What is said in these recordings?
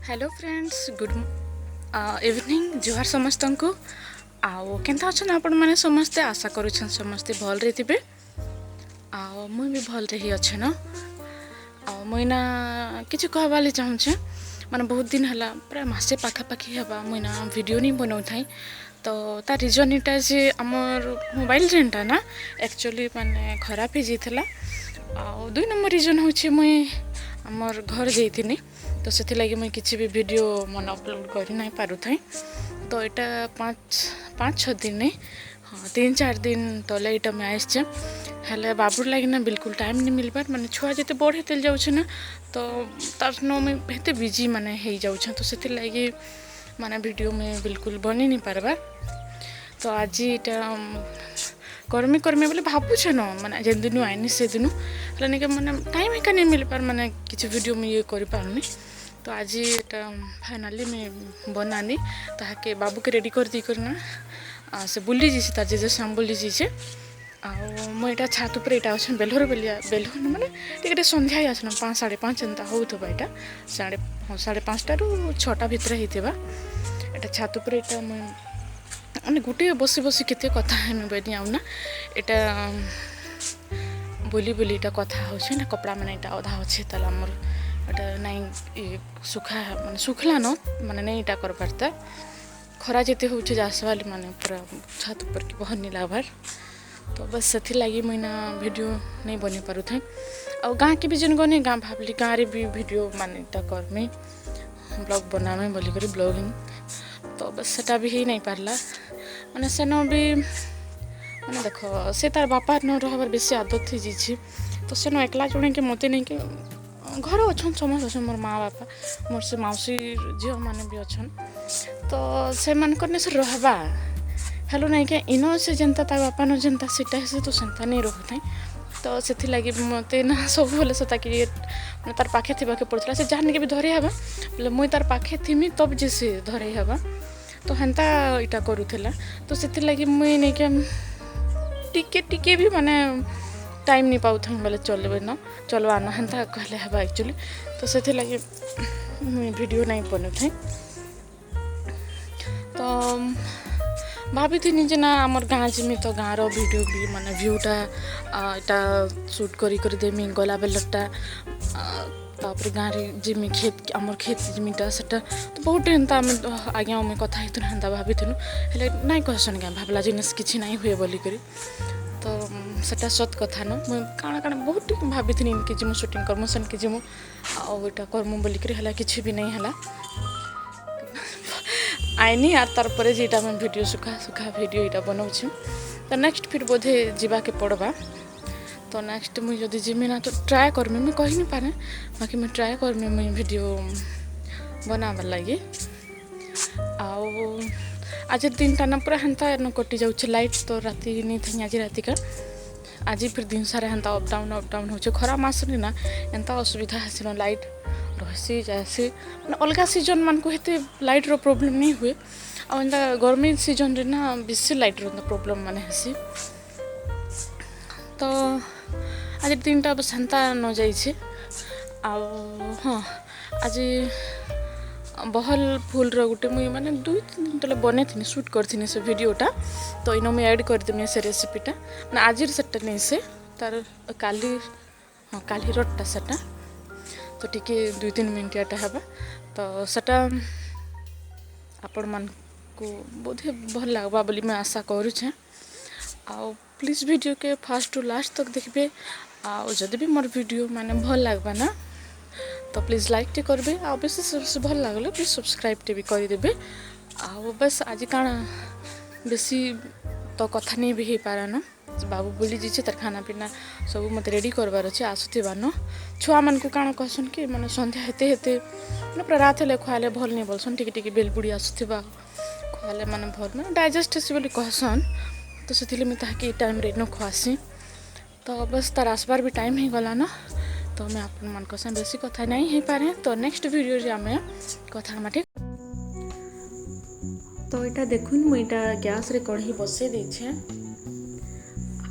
hello friends good evening जुहार समस्त को आउ केंता अच्छा आपण मैंने समस्ते आशा करुछन समस्ते भल रे थिबे आउ मुई भी भल रे ही अच्छे न आउ मुइना किछु कहबाले चाहूछे माने बहुत दिन हला प्राय मासे पाखापाखी हेबा मुइना वीडियो नहीं बनाउ थाई तो ता रीजन इटा जे हमर मोबाइल जेनटा ना एक्चुअली माने खराब ही जेथला आउ दुई नंबर रीजन होचे मुई हमर घर जैथिनी तो से लगे मुझे किसी भी वीडियो मन अपलोड कर नहीं पारू था तो यहाँ पाँच छः दिन नहीं हाँ 3-4 दिन तले यहाँ मैं आसचे हेले बाबूर लगे ना बिल्कुल टाइम नहीं मिल पार माने छुआ जिते बड़ होते जाऊे ना तो तार मुझे हेते बिजी माने हो जाऊे तो से लगे माने वीडियो में बिल्कुल बनी नहीं पारबार तो आज यहाँ कर्मी कर्मी बोले भावुचे न मैंने जेन दिन आईनी से दिन है मैंने टाइम एका नहीं मिल पार मैंने किसी वीडियो में ये कर पारूनी तो आज यहाँ फाइनाली मैं बनानी ताके बाबू के रेडी कर दी करना से बुली जाइए तार जेजे शाम बुली जाइए आईटा छात पर यहाँ अच्छे बेलहर बेलिया बेलहर मैंने टे सन्ध्या आसन 5-5:30 एंता होता यहाँ 5:30 6टा भितर होता यहाँ छात पर यहाँ मैंने गोटे बसी बसी केते कथा हमें बनी आउना यहाँ बुली बुली यहाँ कथा होचे ना कपड़ा मैंने यहाँ अधा अच्छे ताला आमर यहाँ नहीं सुखा माने सुखला न माने नहीं यहाँ कर पारता खरा जिते होचे जासवाली माने पूरा छात ऊपर की बहन नहीं लाभार तो बस से लगी मुझे वीडियो नहीं बनी पारू थे और गाँ के भी जन गने गाँ भावली गाँव रे भी वीडियो माने यहाँ करमी ब्लॉग बनामे बोलिक ब्लॉगिंग तो बस सेटा भी ही नहीं पारला माने सेन भी माने देख से तार बापा न रहा बेसी आदत थी जाइए तो सेन एकला जड़े के मत नहीं कि घर अच्छा समस्त अच्छे मोर माँ बापा मोर से मौसी झील मैंने भी अच्छा तो से मानकर से रहबा हेलो नहीं क्या इन से जनता तार बापा न जनता सीटा से तो सेंता नहीं रोकता तो से लगे मत ना सब बोले से ताकि तार पाखे थी पड़ता से जहाँ भी धरे हवा बोले मुई तार पाखे थीमी तब जे से धरे हवा तो हेन्ता इटा करूला तो से लगे मुई नहीं क्या टिके भी माने टाइम नहीं पाऊ था बोले चलबे न चलवा न हेन्ता कहले हवा एक्चुअली तो से लगे मुई वीडियो नहीं बनु थे तो भाभी थी जे ना आमर गाँ जिमी तो गाँव वीडियो भी माने व्यूटा यहाँ शूट कर देमी गला बेलटा तापर गाँव रे जिमी खेत आमर खेत जिमीटा सेटा तो बहुत एंता आज्ञा में कथा हेतु हेन्ता भाभी थी हेले नहीं कहसन क्या भावला जिनिस किसी नहीं हुए बोलिक तो सेटा सत कथा न मुझे काଣା काଣା बहुत भाभी थी कि जिमु शूटिंग करमु सन कि जिमु आटा करमु बोलिक है किसी भी नहीं है आईनी आर तार पर जेटा मैं वीडियो सुखा सुखा वीडियो यहाँ बनाऊँ तो नेक्स्ट फिर बोधे जीवा के पड़वा तो नेक्स्ट मुझे जदि जिमी ना तो ट्राए करमी मैं कही नहीं पारे बाकी मैं ट्राए करमी मुझे वीडियो बनाबार लगे आओ आज दिन टाना पूरा हेन्ता न कटि जाऊे लाइट तो राति नहीं थी आज राति का आज फिर दिन सारा हेन्ता अप डाउन हो खरा मासनी ना एंता असुविधा आसन लाइट रही जासी मैंने अलग सीजन मान को हेते लाइट रो प्रॉब्लम नहीं हुए आंता गर्मी सीजन रे ना बेसी लाइट रो प्रॉब्लम माने हेसी तो आज दिन टा बस हेन्ता न जाइए हाँ आज बहल फूल गोटे मुझे माने 2-3 दिन तले बने थी शूट करथिनी से वीडियोटा तो इन मुझे ऐड करदेमी से रेसिपीटा ना आज सेटा नहीं से तार काली हाँ काली रटा सेटा तो टिके 2-3 मिनट याटा हवा तो सेटा आपण मान को बोधे भल लगवा बोली मैं आशा करुचे आउ प्लीज वीडियो के फास्ट टू लास्ट तक देखिए आउ जदि भी मोर वीडियो माने भल लगवा ना तो प्लीज लाइक टे करबे आ बेसी भल लगले प्लीज सब्सक्राइब टे भी करदेबे आ बस आज काଣା बेसी तो कथा नहीं भी हो पारा न बाबू बुली जाइए तार खाना पीना सब मत रेडी करवार अच्छे आसुवा न छुआ मान को काଣା कहसन कि मैंने सन्ध्या हेते हेते मैंने पूरा रात हेले खुआले भल नहीं बोलसन टिके बेलबुड़ी आसुवा खुआले मैंने भल मैंने डाइजेस्ट हेसी बोली कहसन तो से मुझे टाइम रे न खुआसी तो बस तार आसबार भी टाइम हो गला न तो मैं आप मान बेसी कथा नहीं हो पारे तो नेक्स्ट वीडियो रे आमे कथा ठीक तो यहाँ देखुन मुझे गैस रे कढ़ई बसई देछे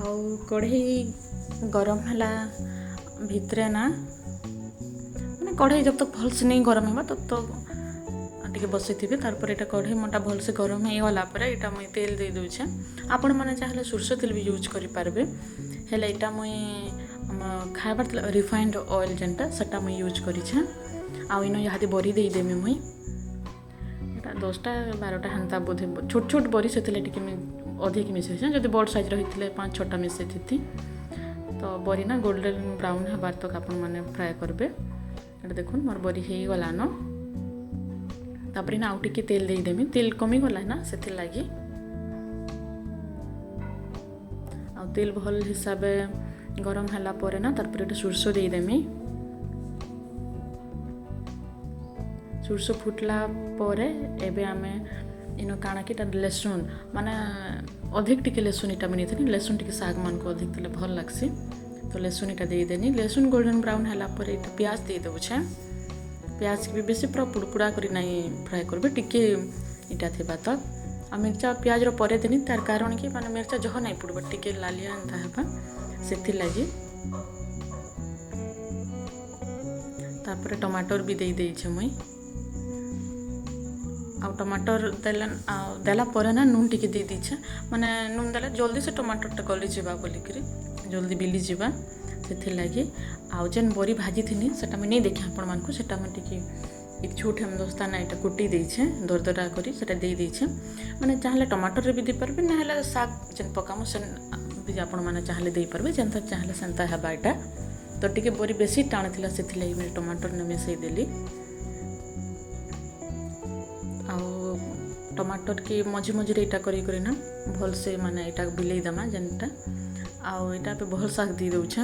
आउ कढ़ई गरम है भितरे ना मैंने कढ़ई जब तक भल से नहीं गरम है तब तक टिके बसई थे तार एटा कढ़ई मोटा भलसे गरम हो गला एटा मुई तेल दे दूचे आपण मैंने चाहे सोरष तेल भी यूज करेंगे हेले एटा मुई खाइबार रिफाइंड ऑयल जेनटा सेटा मुई यूज करेछे आउ इन यहाँ बरी देदेमी मुई 10टा 12टा हेन्ता बोधे छोट छोट बरी से अधिक मिसई जब बड़ साइज रही 5-6टा मिसई थी तो बरी ना गोल्डन ब्राउन हबार तक आपण मैंने फ्राए करबे एटा देखुन मोर बरी हो गला न तापर ना आउ टिके तेल देदेमी तेल कमी गला ना से लगी आ तेल भल हिसाब गरम है पर ना तार सोरष देदेमी सोरष फुटला परे एबे आमे इनो काना कि लसुन माने अधिक टिके लसुन इटा मिनी लसुन टिके साग मान को अधिक तले भल लागसी तो लसुन इटा दे देनी लसुन गोल्डन ब्राउन है इटा प्याज दे देबुछे प्याज के भी बेसी पूरा पुड़पुड़ा करी नहीं फ्राए करबे टिके इटा थिबा तक आ मिर्चा प्याज रो परे देनी तार कारण कि माने मिर्चा जह नहीं पुड़बे टिके लालिया अंता हेबा सेथि लागि तापर टमाटर भी दे देइछे मुई आ टमाटर देला परे ना नून टिके दे दीछे माने नून देला जल्दी से टमाटर टा गली जीवा बोलिकरी जल्दी बिली जीवा से लगी आउ जेन बरी भाजी थी सेटा मैं नहीं देखे आपण मानकु सेटा मैं टिके एक छोट हम दोस्ता ना इटा कुटी देइछे दरदरा करी सेटा दे देइछे माने चाहले टमाटर रे भी दे परबे ना हला साग जेन पकामु सेन भी आपण माने चाहले दे परबे जेनता चाहले सेनता हेबा इटा तो टिके बरी बेसी टाण थिला सेथि लागि मैं टमाटर ने मिसई देली टमाटर की मझी मझी इटा करी ना भल से माने इटा बिलई दमा जेनटा आउ इटा पे भल साग दी दउछे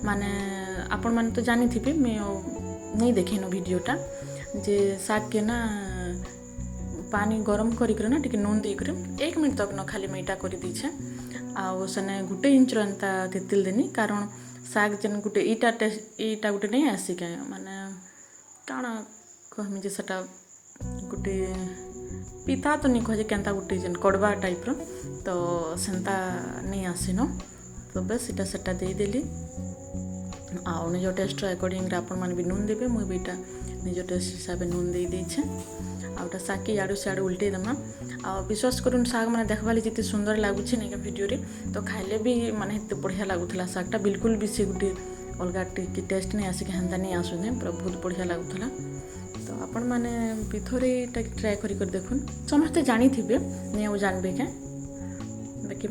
माने आपण माने तो जानी थी मैं नहीं देखेनो वीडियोटा जे साग के ना पानी गरम करी ना टिके नून दे 1 मिनट तक न खाली मैं इटा करी दीछे आउ सने गुटे इंच रंता तेतिल देनी कारण साग जेन गुटे इटा गुटे नहीं आसी के माने काना कहमी जे सटा गुटे पिता तो नहीं कहे केनता गुटे जेन कड़वा टाइप रो तो सेंता नहीं आसीन तो बस इटा सेटा दे देली आउ निज टेस्ट अकॉर्डिंग आपण मैंने भी नून देवे मुई भी इटा निज टेस्ट हिसाब से नून दे दीछे आउटा साग के आड़ू से आड़ू उल्टे दमा आ विश्वास करूँ साग मैंने देखवाली जिते सुंदर लगुच नहीं वीडियो रे तो खाइले भी माने एते बढ़िया लगुला सागटा बिल्कुल भी से गुटे अलग टेस्ट नहीं आसिक हेन्ता नहीं आसुने पूरा बहुत बढ़िया लगुला तो आपण मैंने भी थोड़े ट्राए कर देखुन समस्ते जानी थे नहीं जानबे क्या बाकी